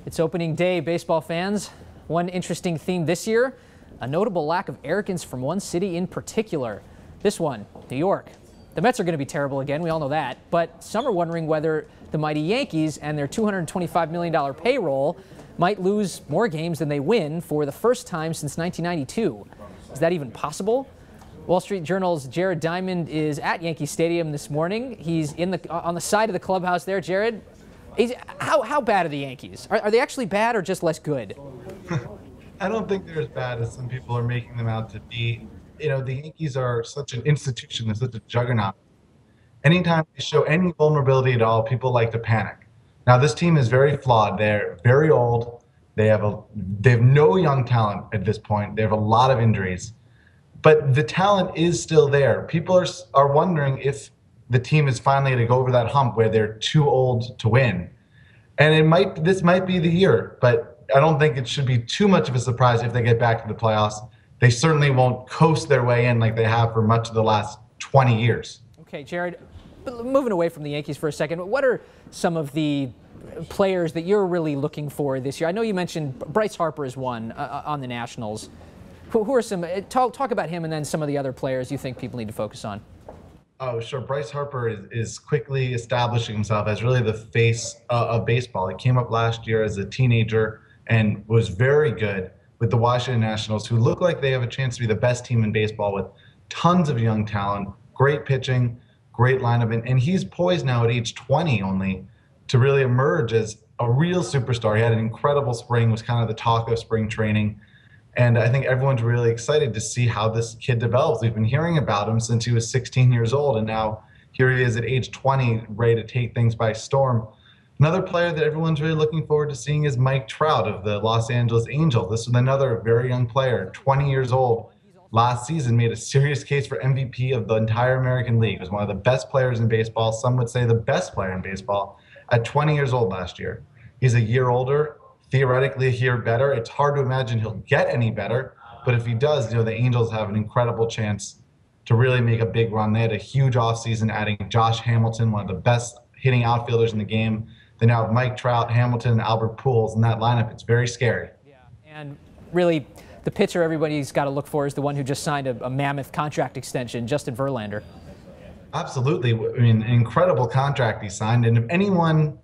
It's opening day, baseball fans. One interesting theme this year, a notable lack of arrogance from one city in particular. This one, New York. The Mets are going to be terrible again, we all know that, but some are wondering whether the mighty Yankees and their $225 million payroll might lose more games than they win for the first time since 1992. Is that even possible? Wall Street Journal's Jared Diamond is at Yankee Stadium this morning. He's on the side of the clubhouse there. Jared, how bad are the Yankees? Are they actually bad or just less good? I don't think they're as bad as some people are making them out to be. You know, the Yankees are such an institution, they're such a juggernaut. Anytime they show any vulnerability at all, people like to panic. Now, this team is very flawed. They're very old. They have no young talent at this point. They have a lot of injuries. But the talent is still there. People are wondering if the team is finally going to go over that hump where they're too old to win. And this might be the year, but I don't think it should be too much of a surprise if they get back to the playoffs. They certainly won't coast their way in like they have for much of the last 20 years. Okay, Jared, moving away from the Yankees for a second, what are some of the players that you're really looking for this year? I know you mentioned Bryce Harper is one on the Nationals. Who are some, talk about him and then some of the other players you think people need to focus on. Oh, sure. Bryce Harper is quickly establishing himself as really the face of baseball. He came up last year as a teenager and was very good with the Washington Nationals, who look like they have a chance to be the best team in baseball with tons of young talent, great pitching, great lineup. And he's poised now at age 20 only to really emerge as a real superstar. He had an incredible spring, was kind of the talk of spring training. And I think everyone's really excited to see how this kid develops. We've been hearing about him since he was 16 years old, and now here he is at age 20, ready to take things by storm. Another player that everyone's really looking forward to seeing is Mike Trout of the Los Angeles Angels. This was another very young player, 20 years old. Last season made a serious case for MVP of the entire American League. He was one of the best players in baseball. Some would say the best player in baseball at 20 years old last year. He's a year older. Theoretically a year better. It's hard to imagine he'll get any better, but if he does, the Angels have an incredible chance to really make a big run. They had a huge offseason adding Josh Hamilton, one of the best hitting outfielders in the game. They now have Mike Trout, Hamilton, and Albert Pujols in that lineup. It's very scary. Yeah, and really the pitcher everybody's got to look for is the one who just signed a mammoth contract extension, Justin Verlander. Absolutely. I mean, an incredible contract he signed, and if anyone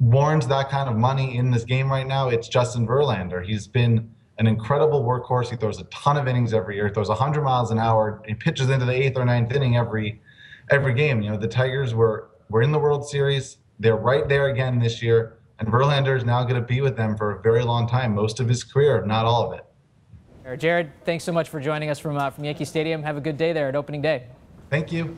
warrants that kind of money in this game right now, it's Justin Verlander. He's been an incredible workhorse. He throws a ton of innings every year. He throws 100 miles an hour. He pitches into the 8th or 9th inning every game. The Tigers were in the World Series. They're right there again this year, and Verlander is now going to be with them for a very long time, most of his career, if not all of it. Jared, thanks so much for joining us from Yankee Stadium. Have a good day there at opening day. Thank you.